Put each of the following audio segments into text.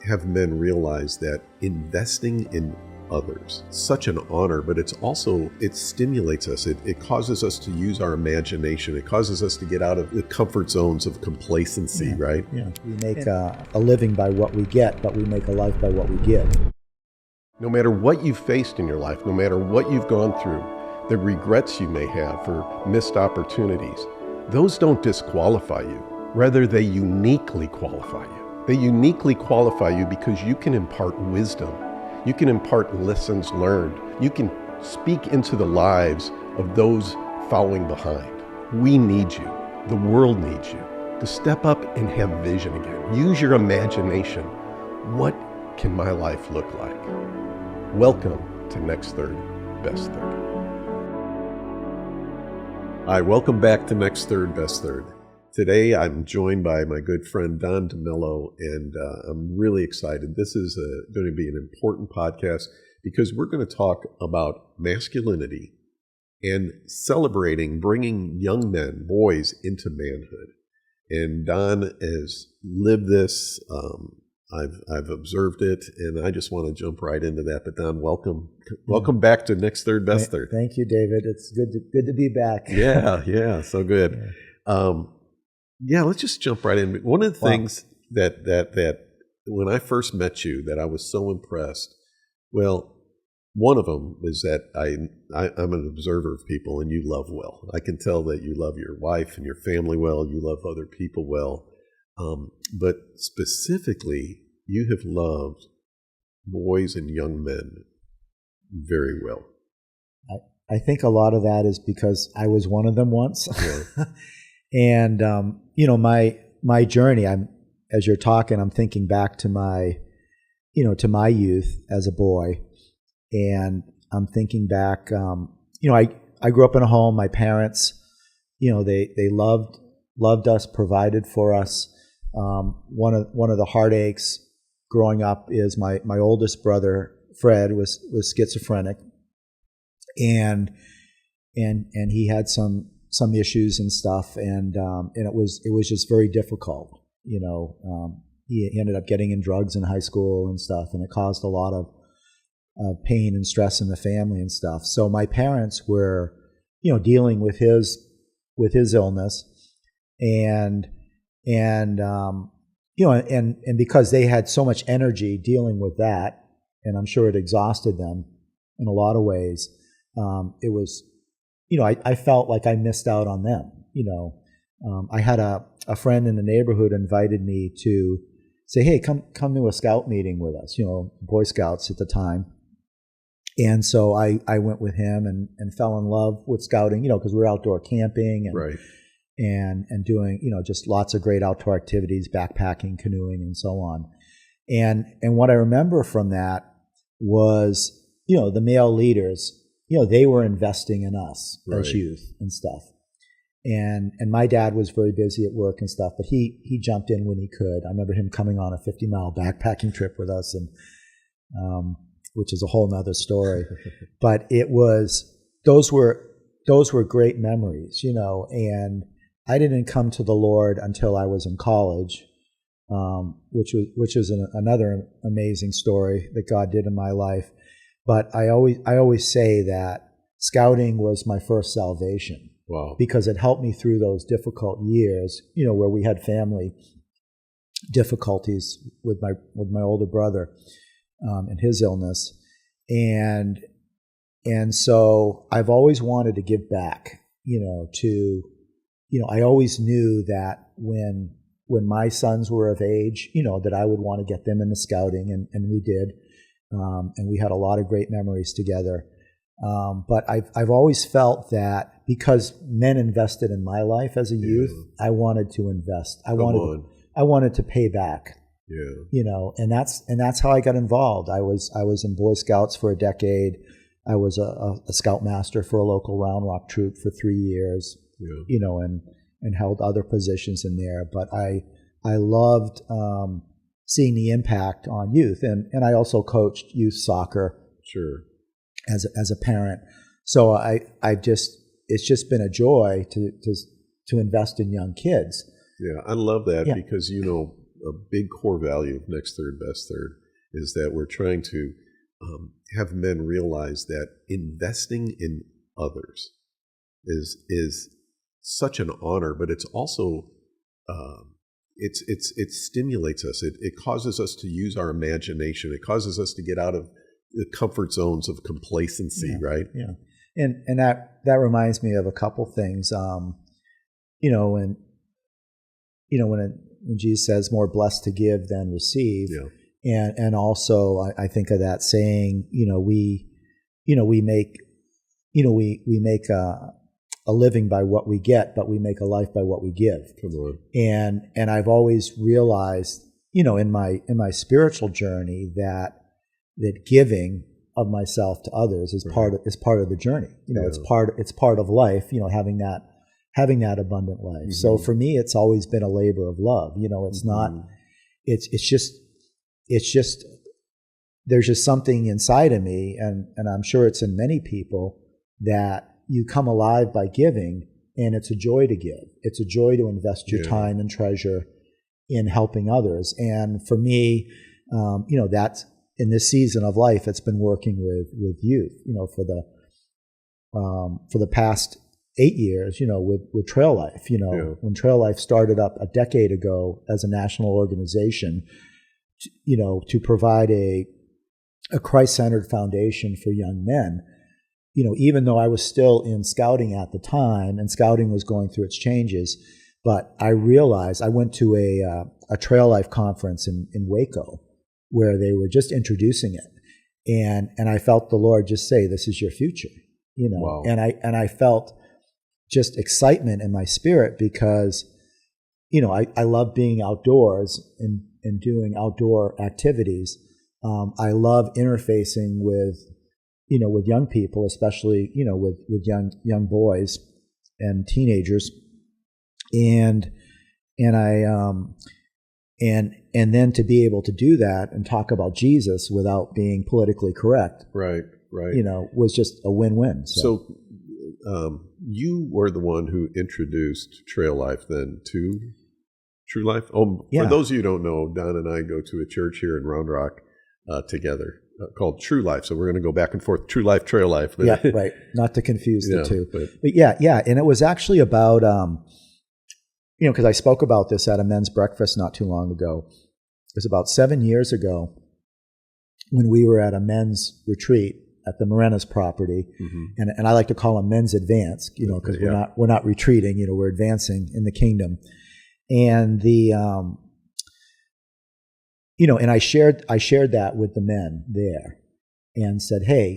have men realize that investing in others, such an honor, but it's also, it stimulates us. It causes us to use our imagination. It causes us to get out of the comfort zones of complacency, right? Yeah. We make a living by what we get, but we make a life by what we give. No matter what you've faced in your life, no matter what you've gone through, the regrets you may have for missed opportunities, those don't disqualify you. Rather, they uniquely qualify you. They uniquely qualify you because you can impart wisdom. You can impart lessons learned. You can speak into the lives of those following behind. We need you. The world needs you to step up and have vision again. Use your imagination. What can my life look like? Welcome to Next Third, Best Third. Hi, welcome back to Next Third, Best Third. Today I'm joined by my good friend Don DeMello, and I'm really excited. This is going to be an important podcast because we're going to talk about masculinity and celebrating bringing young men, boys, into manhood. And Don has lived this. I've observed it, and I just want to jump right into that. But Don, welcome back to Next Third, Best Third. Thank you, David. It's good to be back. Yeah, so good. Yeah, let's just jump right in. One of the things that when I first met you that I was so impressed, well, one of them is that I'm an observer of people, and you love well. I can tell that you love your wife and your family well. You love other people well. But specifically, you have loved boys and young men very well. I think a lot of that is because I was one of them once. Yeah. And, my journey, as you're talking, I'm thinking back to my youth as a boy. And I'm thinking back, I grew up in a home. My parents, they loved us, provided for us. One of the heartaches growing up is my oldest brother, Fred, was schizophrenic. And he had some issues and stuff, and it was just very difficult. He ended up getting in drugs in high school and stuff, and it caused a lot of pain and stress in the family and stuff. So my parents were, dealing with his illness, and because they had so much energy dealing with that, and I'm sure it exhausted them in a lot of ways. It was. I felt like I missed out on them. I had a friend in the neighborhood invited me to say, hey, come to a scout meeting with us, Boy Scouts at the time. And so I went with him and fell in love with scouting, because we were outdoor camping and, right. and doing, just lots of great outdoor activities, backpacking, canoeing, and so on. And what I remember from that was, the male leaders, they were investing in us right. as youth and stuff. And my dad was very busy at work and stuff, but he jumped in when he could. I remember him coming on a 50-mile backpacking trip with us, and which is a whole nother story. But those were great memories, and I didn't come to the Lord until I was in college, which is another amazing story that God did in my life. But I always say that scouting was my first salvation. Wow. Because it helped me through those difficult years, where we had family difficulties with my older brother and his illness, and so I've always wanted to give back. I always knew that when my sons were of age, that I would want to get them into scouting, and we did. And we had a lot of great memories together. But I've always felt that because men invested in my life as a youth, I wanted to invest. I wanted to pay back. Yeah. And that's how I got involved. I was in Boy Scouts for a decade. I was a scoutmaster for a local Round Rock troop for 3 years. Yeah. And held other positions in there. But I loved seeing the impact on youth, and I also coached youth soccer. Sure. As a parent, so it's just been a joy to invest in young kids. Yeah, I love that because a big core value of Next Third, Best Third is that we're trying to have men realize that investing in others is such an honor, but it's also it stimulates us. It causes us to use our imagination. It causes us to get out of the comfort zones of complacency, right? Yeah, and that reminds me of a couple things. When Jesus says, "More blessed to give than receive," and also I think of that saying, we make a living by what we get, but we make a life by what we give. Come on. And I've always realized, in my spiritual journey that giving of myself to others is part of the journey. It's part of life. having that abundant life. Mm-hmm. So for me, it's always been a labor of love. It's not. It's just. There's just something inside of me, and I'm sure it's in many people, that you come alive by giving, and it's a joy to give. It's a joy to invest your time and treasure in helping others. And for me, that's in this season of life, it's been working with youth. For the past 8 years, with Trail Life. When Trail Life started up a decade ago as a national organization, to provide a Christ-centered foundation for young men. Even though I was still in scouting at the time, and scouting was going through its changes, but I realized I went to a Trail Life conference in Waco, where they were just introducing it, and I felt the Lord just say, "This is your future," Wow. and I felt just excitement in my spirit because, I love being outdoors and doing outdoor activities. I love interfacing with young people, especially, with young boys and teenagers. And then to be able to do that and talk about Jesus without being politically correct. Right. Was just a win-win. So you were the one who introduced Trail Life then to True Life? For those of you who don't know, Don and I go to a church here in Round Rock together called True Life. So we're going to go back and forth, True Life, Trail Life. Yeah, right. Not to confuse the two. But yeah. And it was actually about, because I spoke about this at a men's breakfast not too long ago. It was about 7 years ago when we were at a men's retreat at the Morena's property. Mm-hmm. And I like to call them men's advance, because we're not retreating, we're advancing in the kingdom. And and I shared that with the men there and said, hey,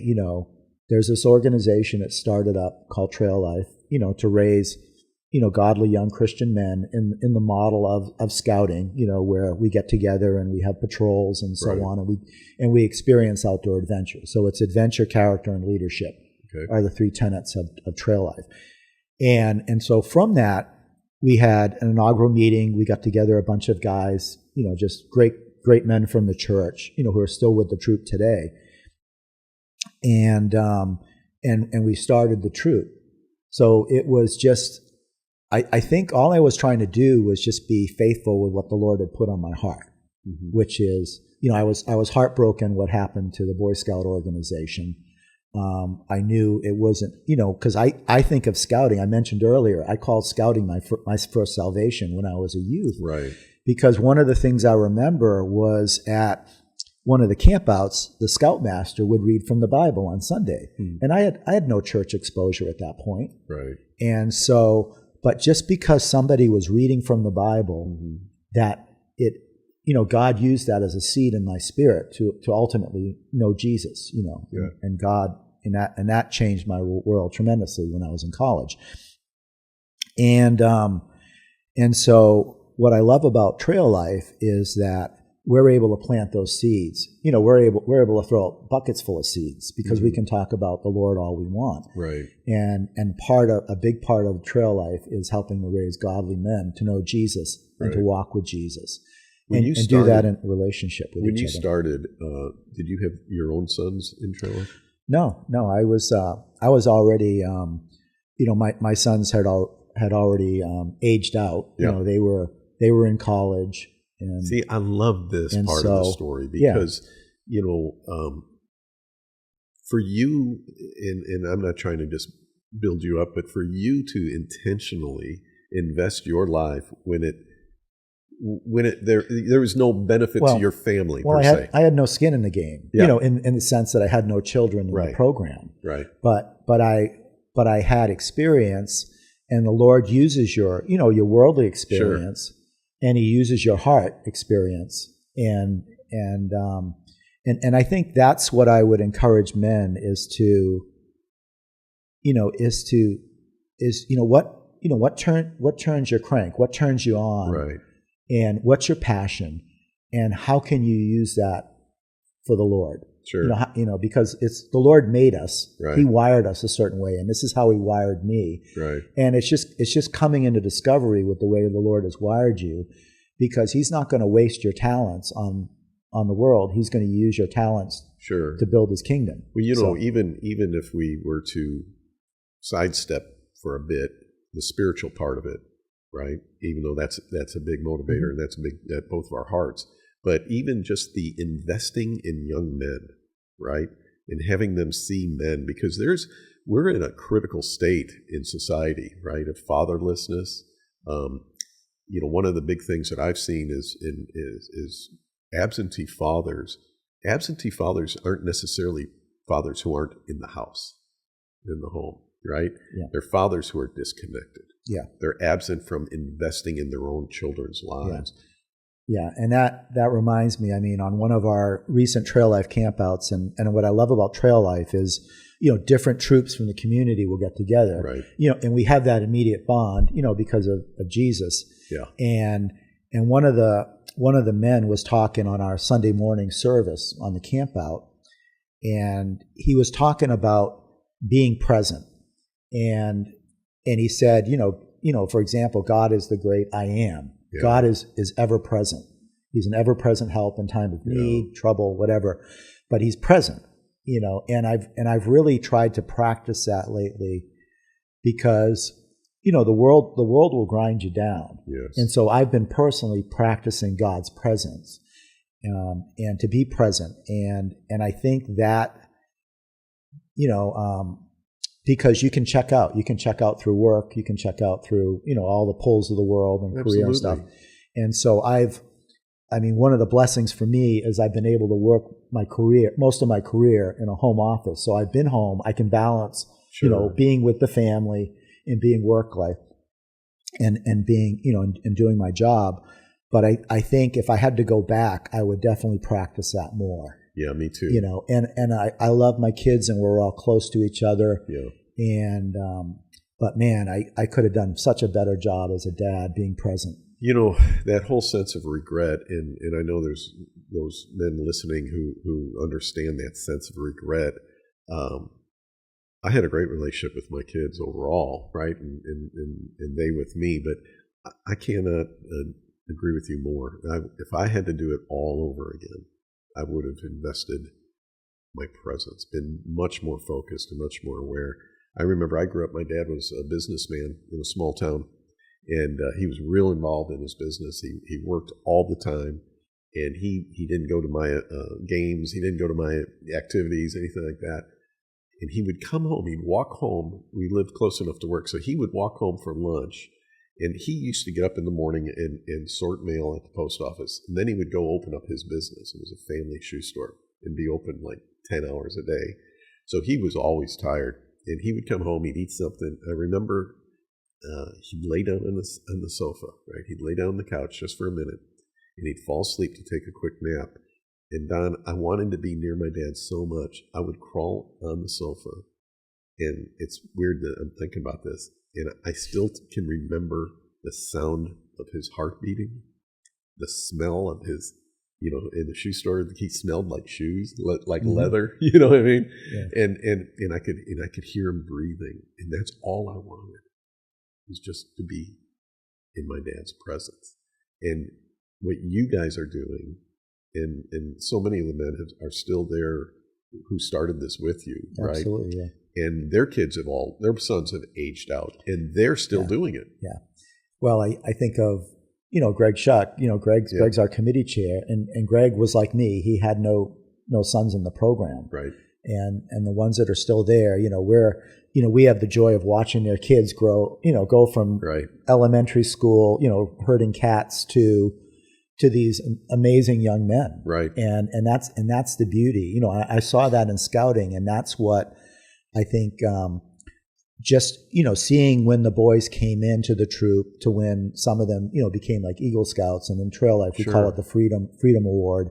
there's this organization that started up called Trail Life, to raise, godly young Christian men in the model of scouting, where we get together and we have patrols and so on, and we experience outdoor adventure. So it's adventure, character, and leadership are the three tenets of Trail Life. And so from that, we had an inaugural meeting. We got together a bunch of guys, just great men from the church, who are still with the troop today. And we started the troop. So it was just, I think all I was trying to do was just be faithful with what the Lord had put on my heart, mm-hmm. which is, I was heartbroken what happened to the Boy Scout organization. I knew it wasn't, because I think of scouting. I mentioned earlier, I called scouting my first salvation when I was a youth. Right. Because one of the things I remember was at one of the campouts, the scoutmaster would read from the Bible on Sunday. Mm. And I had no church exposure at that point. Right. And so, but just because somebody was reading from the Bible, mm-hmm. that it, God used that as a seed in my spirit to ultimately know Jesus, and God, and that changed my world tremendously when I was in college. And so what I love about Trail Life is that we're able to plant those seeds. We're able to throw out buckets full of seeds because mm-hmm. we can talk about the Lord all we want. Right. And a big part of Trail Life is helping to raise godly men to know Jesus and to walk with Jesus. And do that in relationship with each other. When you started, did you have your own sons in Trail Life? No. I was already, my sons had already aged out. Yeah. They were in college, And see, I love this part of the story because, for you, and I'm not trying to just build you up, but for you to intentionally invest your life when there was no benefit to your family per se. I had no skin in the game, in the sense that I had no children in the program. Right. But I had experience, and the Lord uses your worldly experience, and He uses your heart experience, and I think that's what I would encourage men is what turns your crank, what turns you on, right, and what's your passion, and how can you use that for the Lord? Sure. Because it's the Lord made us. Right. He wired us a certain way, and this is how He wired me. Right. And it's just coming into discovery with the way the Lord has wired you, because He's not going to waste your talents on the world. He's going to use your talents to build His kingdom. Well, even if we were to sidestep for a bit the spiritual part of it, right? Even though that's a big motivator, and that's at both of our hearts. But even just the investing in young men, right? And having them see men, because we're in a critical state in society, right? Of fatherlessness. One of the big things that I've seen is absentee fathers. Absentee fathers aren't necessarily fathers who aren't in the house, in the home, right? Yeah. They're fathers who are disconnected. Yeah. They're absent from investing in their own children's lives. Yeah, and that reminds me, on one of our recent Trail Life campouts, and what I love about Trail Life is, different troops from the community will get together, right? And we have that immediate bond, because of Jesus. Yeah. And one of the men was talking on our Sunday morning service on the campout, and he was talking about being present, and he said, for example, God is the great I am. Yeah. God is ever present. He's an ever present help in time of need, trouble, whatever. But He's present, and I've really tried to practice that lately, because the world will grind you down. Yes. And so I've been personally practicing God's presence, and to be present, and I think that because you can check out through work, you can check out through all the pulls of the world and career and stuff. And so one of the blessings for me is I've been able to work most of my career in a home office. So I've been home. I can balance being with the family and being work life and being and doing my job. But I think if I had to go back, I would definitely practice that more. Yeah, me too. And I love my kids, and we're all close to each other. Yeah. And but man, I could have done such a better job as a dad being present. That whole sense of regret, and I know there's those men listening who understand that sense of regret. I had a great relationship with my kids overall, right, and they with me, but I cannot agree with you more. If I had to do it all over again, I would have invested my presence, been much more focused and much more aware. I remember my dad was a businessman in a small town, and he was real involved in his business. He worked all the time, and he didn't go to my games, he didn't go to my activities, anything like that. And he would come home, he'd walk home. We lived close enough to work, so he would walk home for lunch. And he used to get up in the morning and sort mail at the post office. And then he would go open up his business. It was a family shoe store, and be open like 10 hours a day. So he was always tired. And he would come home, he'd eat something. I remember he'd lay down on the sofa, right? He'd lay down on the couch just for a minute, and he'd fall asleep to take a quick nap. And Don, I wanted to be near my dad so much, I would crawl on the sofa. And it's weird that I'm thinking about this. And I still can remember the sound of his heart beating, the smell of his, in the shoe store, he smelled like shoes, like leather, you know what I mean? Yeah. And I could hear him breathing, and that's all I wanted, was just to be in my dad's presence. And what you guys are doing, and so many of the men are still there who started this with you, right? Absolutely, yeah. And their sons have aged out, and they're still doing it. Yeah. Well, I think of, Greg Shuck, Greg's our committee chair, and Greg was like me. He had no sons in the program. Right. And the ones that are still there, we have the joy of watching their kids grow, go from elementary school, herding cats to these amazing young men. Right. And that's the beauty. I saw that in scouting, and that's what I think, just, seeing when the boys came into the troop to when some of them, became like Eagle Scouts, and in trail life, we call it the Freedom Award.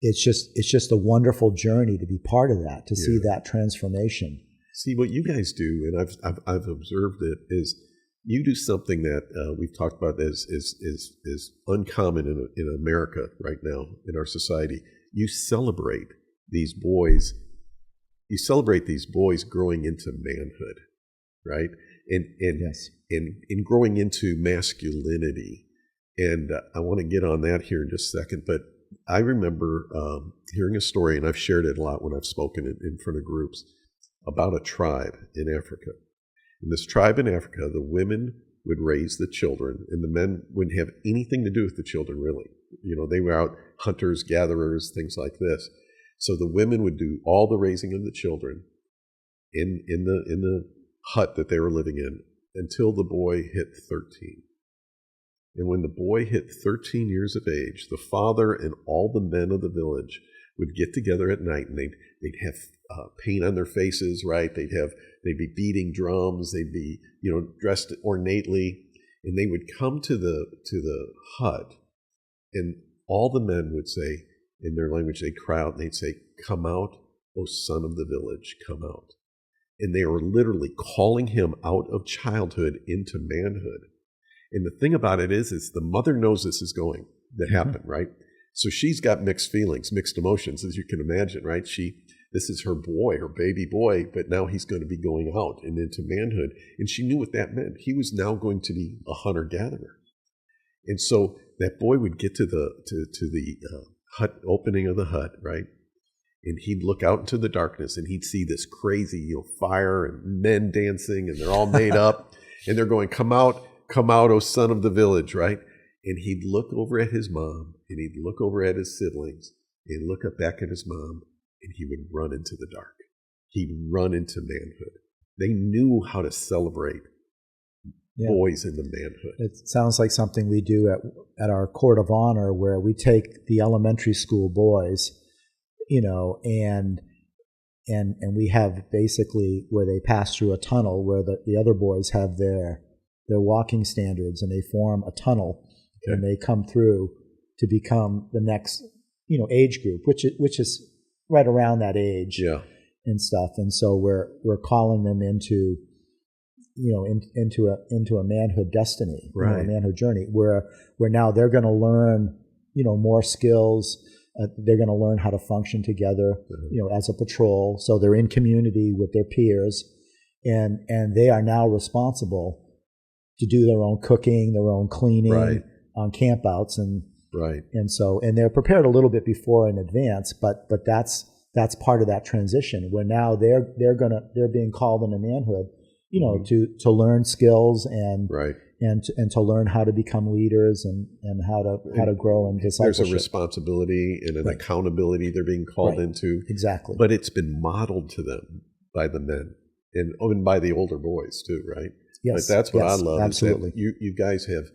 It's just a wonderful journey to be part of that, to see that transformation. See, what you guys do, and I've observed it, is you do something that we've talked about as is uncommon in America right now in our society. You celebrate these boys. You celebrate these boys growing into manhood, right? And growing into masculinity. And I want to get on that here in just a second, but I remember hearing a story, and I've shared it a lot when I've spoken in front of groups, about a tribe in Africa. In this tribe in Africa, the women would raise the children, and the men wouldn't have anything to do with the children, really. They were out hunters, gatherers, things like this. So the women would do all the raising of the children in the hut that they were living in until the boy hit 13. And when the boy hit 13 years of age, the father and all the men of the village would get together at night, and they'd have paint on their faces, right? They'd be beating drums, they'd be dressed ornately, and they would come to the hut, and all the men would say, in their language, they'd cry out and they'd say, "Come out, O son of the village, come out." And they were literally calling him out of childhood into manhood. And the thing about it is the mother knows this is going to happen, right? So she's got mixed feelings, mixed emotions, as you can imagine, right? This is her boy, her baby boy, but now he's going to be going out and into manhood. And she knew what that meant. He was now going to be a hunter-gatherer. And so that boy would get to the hut opening of the hut, right? And he'd look out into the darkness, and he'd see this crazy, fire and men dancing, and they're all made up, and they're going, come out, O son of the village, right? And he'd look over at his mom, and he'd look over at his siblings, and look up back at his mom, and he would run into the dark. He'd run into manhood. They knew how to celebrate boys in the manhood. It sounds like something we do at our court of honor, where we take the elementary school boys, and we have basically where they pass through a tunnel where the other boys have their walking standards, and they form a tunnel, and they come through to become the next age group, which is right around that age, and stuff. And so we're calling them into a manhood destiny, a manhood journey, where now they're going to learn, more skills. They're going to learn how to function together, as a patrol. So they're in community with their peers, and they are now responsible to do their own cooking, their own cleaning on campouts, and they're prepared a little bit before in advance, but that's part of that transition, where now they're being called into manhood, to learn skills and to learn how to become leaders and how to grow in discipleship. There's a responsibility and an accountability they're being called into. Exactly. But it's been modeled to them by the men and by the older boys too, right? Yes. Like that's what I love. Absolutely. Is that you guys have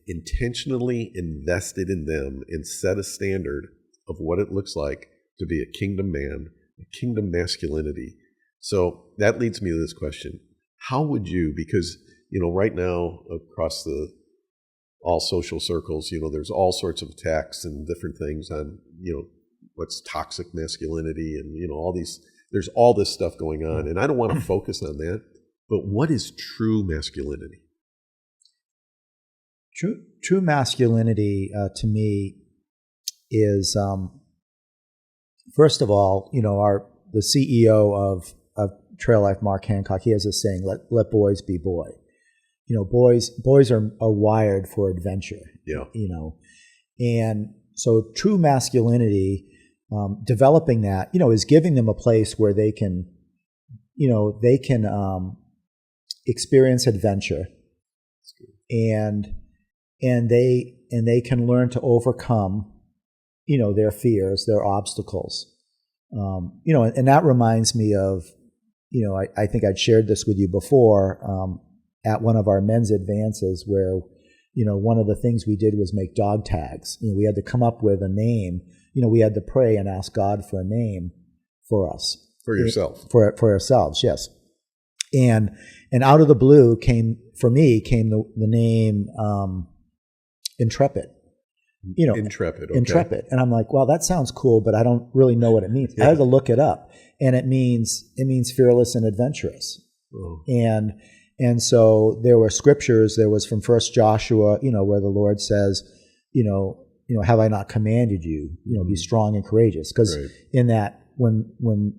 intentionally invested in them and set a standard of what it looks like to be a kingdom man, a kingdom masculinity. So that leads me to this question. How would you, because, right now across all social circles, there's all sorts of attacks and different things on, what's toxic masculinity and, there's all this stuff going on. And I don't want to focus on that, but what is true masculinity? True masculinity to me is, first of all, the CEO of Trail Life, Mark Hancock, he has this saying, let boys be boy. Boys are wired for adventure. Yeah. And so true masculinity, developing that, is giving them a place where they can experience adventure and and they can learn to overcome, their fears, their obstacles. And that reminds me of, I think I'd shared this with you before, at one of our men's advances where, one of the things we did was make dog tags. We had to come up with a name. We had to pray and ask God for a name for us. For yourself. For ourselves, yes. And out of the blue came the name Intrepid. Intrepid. Okay. Intrepid. And I'm like, well, that sounds cool, but I don't really know what it means. Yeah. I had to look it up. And it means fearless and adventurous. Oh. And so there were scriptures. There was from 1 Joshua, where the Lord says, have I not commanded you, be strong and courageous? Because in that, when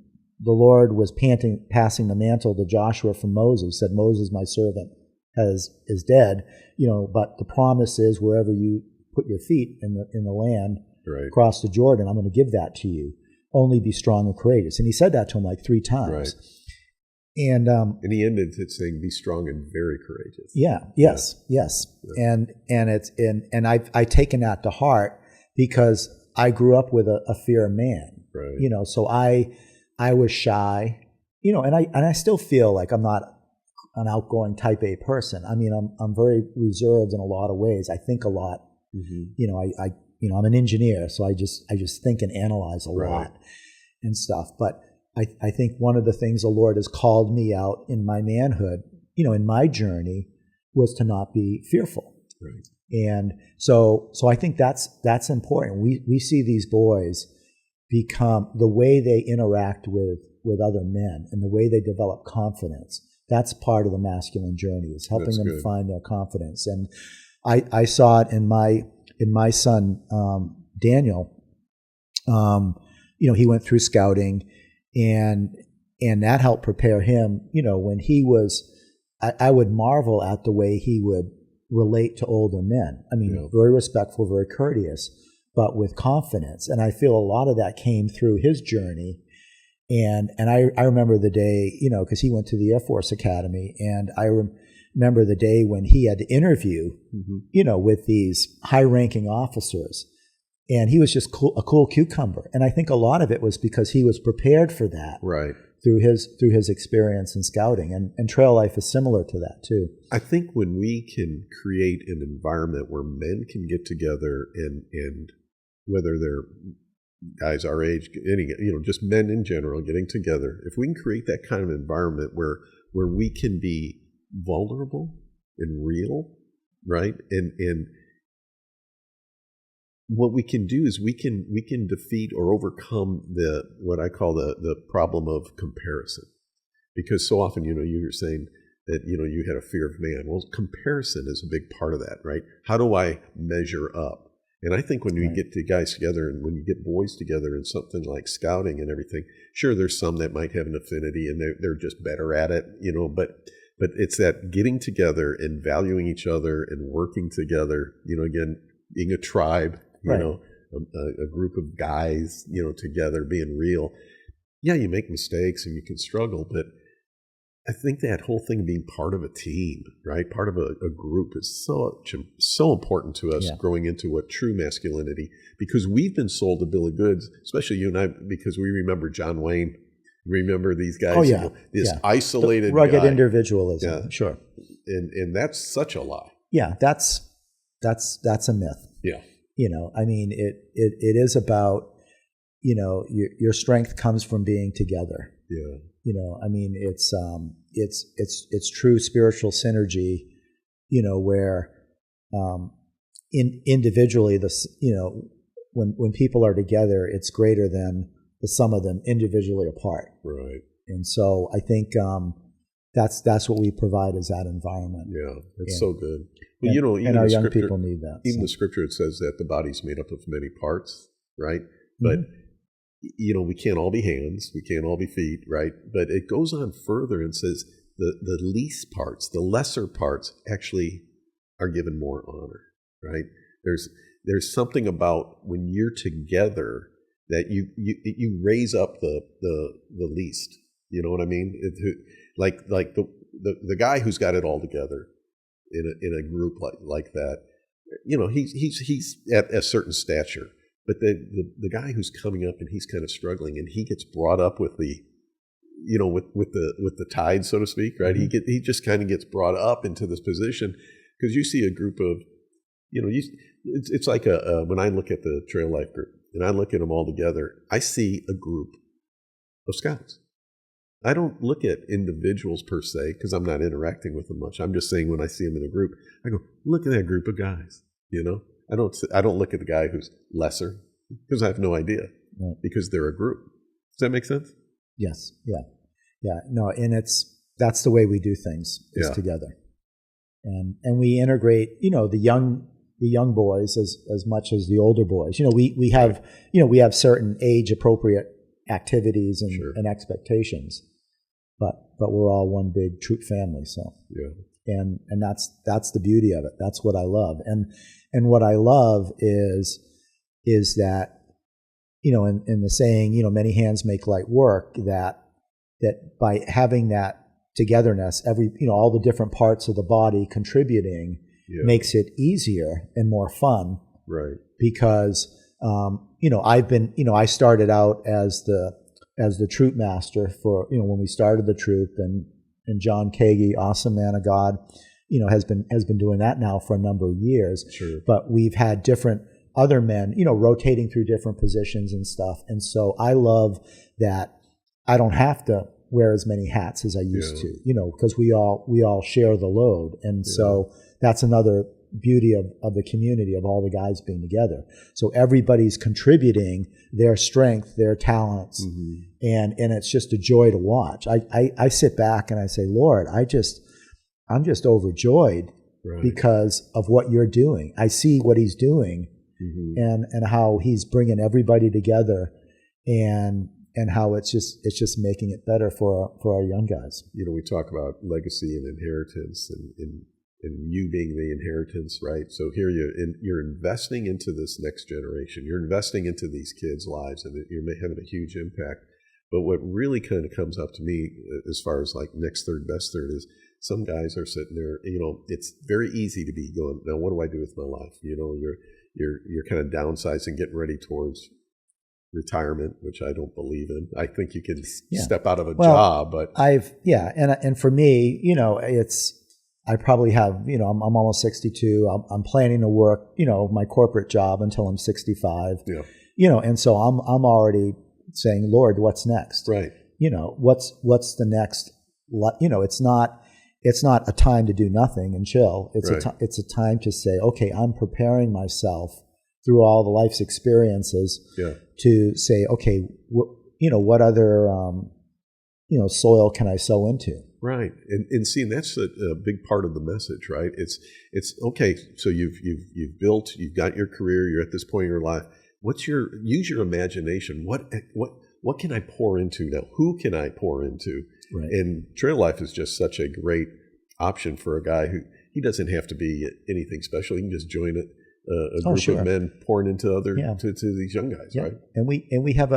the Lord was passing the mantle to Joshua from Moses, said, Moses, my servant, is dead, but the promise is wherever you put your feet in the land, across the Jordan, I'm going to give that to you. Only be strong and courageous. And he said that to him like 3 times. Right. And he ended it saying, "Be strong and very courageous." Yeah. Yes. Yes. Yeah. And I've taken that to heart because I grew up with a fear of man. Right. So I was shy. And I still feel like I'm not an outgoing type A person. I mean, I'm very reserved in a lot of ways. I think a lot. Mm-hmm. I'm an engineer, so I just think and analyze a lot and stuff. But I think one of the things the Lord has called me out in my manhood, in my journey, was to not be fearful. Right. And so I think that's important. We see these boys become, the way they interact with other men and the way they develop confidence. That's part of the masculine journey, is helping them find their confidence. And I saw it in my son Daniel. He went through scouting, and that helped prepare him. When he was, I would marvel at the way he would relate to older men. I mean, very respectful, very courteous, but with confidence. And I feel a lot of that came through his journey. And I remember the day, because he went to the Air Force Academy, and I remember the day when he had to interview, with these high-ranking officers, and he was just a cool cucumber. And I think a lot of it was because he was prepared for that, through his experience in scouting, and trail life is similar to that too. I think when we can create an environment where men can get together, and whether they're guys our age, just men in general getting together, if we can create that kind of environment where we can be vulnerable and real, right? And what we can do is we can defeat or overcome what I call the problem of comparison. Because so often, you were saying that, you had a fear of man. Well, comparison is a big part of that, right? How do I measure up? And I think when we get the guys together, and when you get boys together in something like scouting and everything, sure, there's some that might have an affinity and they're just better at it, but it's that getting together and valuing each other and working together, again, being a tribe, a group of guys, together, being real. Yeah, you make mistakes and you can struggle, but I think that whole thing of being part of a team, right? Part of a group is so important to us growing into what true masculinity, because we've been sold a bill of goods, especially you and I, because we remember John Wayne, remember these guys, isolated rugged guy. Individualism, sure. And that's such a lie. Yeah, that's a myth. Yeah. I mean, it is about, your strength comes from being together. Yeah. I mean, it's true spiritual synergy, where individually, when people are together, it's greater than the sum of them individually apart. Right. And so I think that's what we provide, is that environment. Yeah, it's so good. Well, even our young people need that. Even the scripture, it says that the body's made up of many parts, right? But we can't all be hands, we can't all be feet, right? But it goes on further and says the least parts, the lesser parts, actually are given more honor, right? There's something about when you're together that you raise up the least. You know what I mean? Like the guy who's got it all together in a group like that, he's at a certain stature, but the guy who's coming up and he's kind of struggling, and he gets brought up with the, with the tide, so to speak, right? Mm-hmm. He just kind of gets brought up into this position, because you see a group of, it's like when I look at the Trail Life group and I look at them all together, I see a group of scouts. I don't look at individuals per se, because I'm not interacting with them much. I'm just saying, when I see them in a group, I go, look at that group of guys. I don't look at the guy who's lesser, because I have no idea, Right. because they're a group. Does that make sense? Yes. Yeah. No, and that's the way we do things, is together, and we integrate, the young boys as much as the older boys. We have certain age appropriate activities and expectations, but we're all one big troop family. So and that's the beauty of it. That's what I love, and what I love is that, in the saying, many hands make light work, that by having that togetherness, all the different parts of the body contributing makes it easier and more fun. Right. Because I started out as the troop master for, when we started the troop, and John Kagi, awesome man of God, has been doing that now for a number of years. Sure. But we've had different other men, rotating through different positions and stuff. And so I love that I don't have to wear as many hats as I used to, because we all share the load. And so that's another beauty of the community, of all the guys being together. So everybody's contributing their strength, their talents, and it's just a joy to watch. I sit back and I say, Lord, I'm just overjoyed because of what you're doing. I see what he's doing, and how he's bringing everybody together, and how it's just making it better for our young guys. We talk about legacy and inheritance, and you being the inheritance, right? So here you're investing into this next generation. You're investing into these kids' lives, and you're having a huge impact. But what really kind of comes up to me, as far as like next third, best third, is some guys are sitting there. It's very easy to be going, now what do I do with my life? You're kind of downsizing, getting ready towards retirement, which I don't believe in. I think you can step out of a job, but and for me, I probably have, I'm almost 62. I'm planning to work, my corporate job until I'm 65. Yeah. And so I'm already saying, Lord, what's next? Right. What's the next? It's not a time to do nothing and chill. It's a time to say, okay, I'm preparing myself through all the life's experiences to say, okay, what other soil can I sow into? Right, and see, and that's a big part of the message, right? It's okay. So you've built, you've got your career, you're at this point in your life. Use your imagination. What can I pour into now? Who can I pour into? Right. And Trail Life is just such a great option for a guy who, he doesn't have to be anything special. He can just join a group of men pouring into to these young guys, right? And we have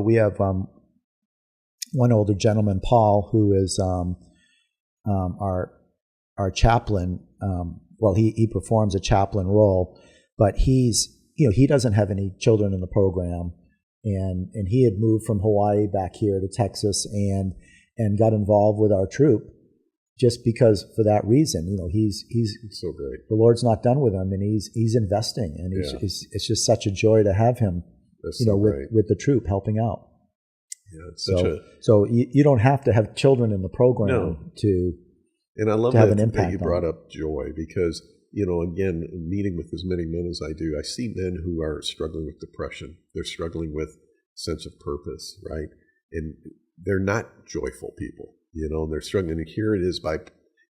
we have one older gentleman, Paul, who is our chaplain. He performs a chaplain role, but he doesn't have any children in the program, and he had moved from Hawaii back here to Texas and got involved with our troop just because, for that reason. He's so great. The Lord's not done with him, and he's investing, and it's just such a joy to have him, with the troop helping out. Yeah, so you don't have to have children in the program to. And I love to have an impact that you brought up joy, because again, meeting with as many men as I do, I see men who are struggling with depression. They're struggling with sense of purpose, right? And they're not joyful people, and they're struggling. And here it is, by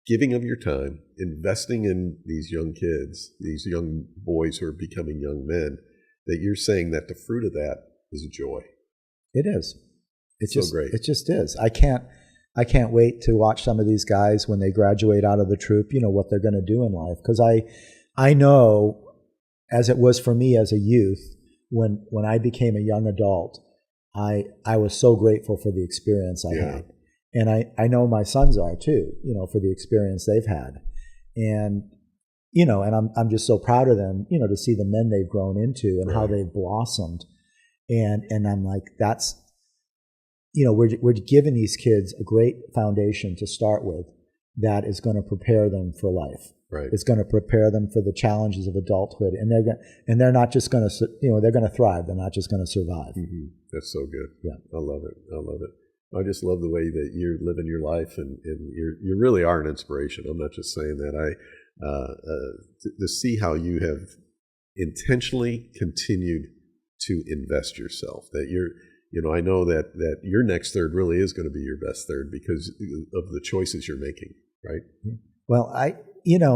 giving of your time, investing in these young kids, these young boys who are becoming young men, that you're saying that the fruit of that is joy. It is. It's so just great. It just is. I can't wait to watch some of these guys when they graduate out of the troop, what they're going to do in life. Because I know, as it was for me as a youth, when I became a young adult, I was so grateful for the experience I had. And I know my sons are too, for the experience they've had. And, and I'm just so proud of them, to see the men they've grown into and how they've blossomed. And I'm like, that's, we're giving these kids a great foundation to start with that is going to prepare them for life. Right. It's going to prepare them for the challenges of adulthood, and they're not just going to, they're going to thrive. They're not just going to survive. Mm-hmm. That's so good. Yeah, I love it. I love it. I just love the way that you're living your life, and you really are an inspiration. I'm not just saying that. To see how you have intentionally continued to invest yourself. That I know that your next third really is going to be your best third because of the choices you're making. Right. Well,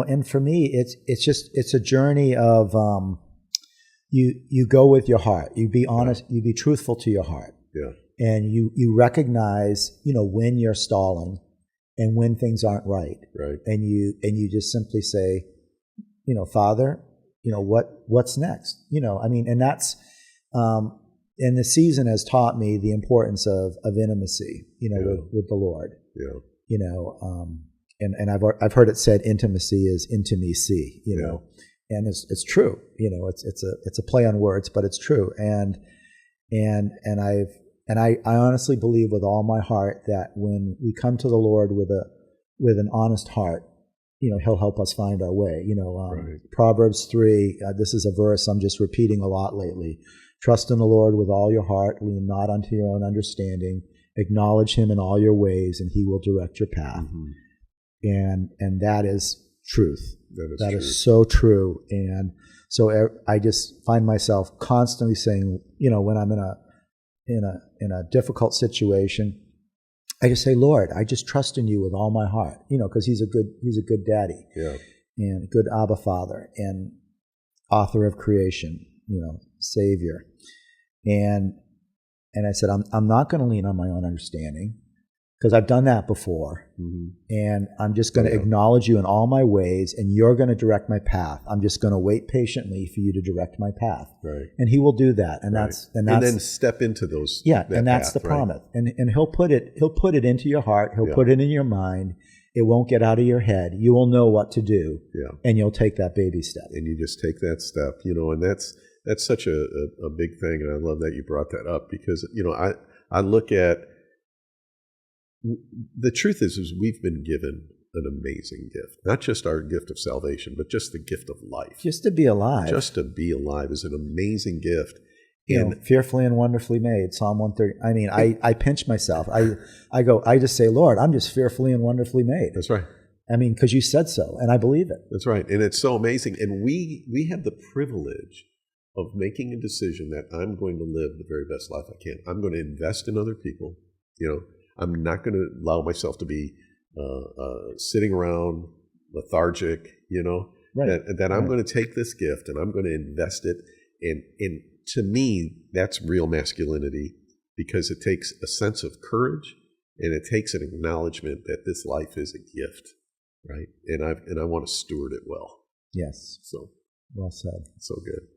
and for me, it's a journey of you go with your heart. You be honest. You be truthful to your heart. Yeah. And you recognize, when you're stalling and when things aren't right. Right. And you just simply say, Father, what's next? And that's, and the season has taught me the importance of intimacy, with the Lord. Yeah. And I've heard it said intimacy is intimacy, and it's true. It's a play on words, but it's true. And I honestly believe with all my heart that when we come to the Lord with an honest heart, He'll help us find our way. Right. Proverbs 3. This is a verse I'm just repeating a lot lately. Trust in the Lord with all your heart. Lean not unto your own understanding. Acknowledge Him in all your ways, and He will direct your path. Mm-hmm. And that is truth. That true. is so true. And so I just find myself constantly saying, when I'm in a difficult situation, I just say, Lord, I just trust in you with all my heart, because He's a good daddy, and a good Abba Father, and author of creation, Savior. And I said, I'm not going to lean on my own understanding, because I've done that before. Mm-hmm. And I'm just going to acknowledge you in all my ways, and you're going to direct my path. I'm just going to wait patiently for you to direct my path. Right. And He will do that. And that's and then step into those. Yeah. That and that's path, the promise. And He'll put it into your heart. He'll put it in your mind. It won't get out of your head. You will know what to do. Yeah. And you'll take that baby step. And you just take that step, and that's such a big thing. And I love that you brought that up because, I look at, the truth is we've been given an amazing gift, not just our gift of salvation, but just the gift of life. Just to be alive. Just to be alive is an amazing gift. And fearfully and wonderfully made, Psalm 130. I mean, I pinch myself. I just say, Lord, I'm just fearfully and wonderfully made. That's right. I mean, because you said so, and I believe it. That's right. And it's so amazing. And we have the privilege of making a decision that I'm going to live the very best life I can. I'm going to invest in other people. I'm not going to allow myself to be sitting around lethargic, Right. that I'm going to take this gift and I'm going to invest it. And to me, that's real masculinity because it takes a sense of courage and it takes an acknowledgement that this life is a gift, right? And I want to steward it well. Yes. So well said. So good.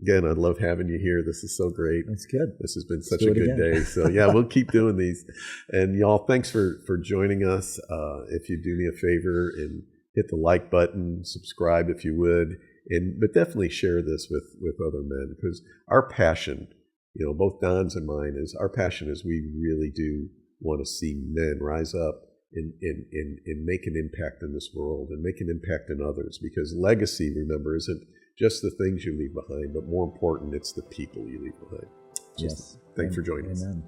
Again, I love having you here. This is so great. That's good. This has been such a good day. So yeah, we'll keep doing these. And y'all, thanks for joining us. If you do me a favor and hit the like button, subscribe if you would, but definitely share this with other men because our passion, both Don's and mine, is our passion is we really do want to see men rise up and make an impact in this world and make an impact in others because legacy, remember, isn't just the things you leave behind, but more important, it's the people you leave behind. Yes. Thanks for joining us. Amen.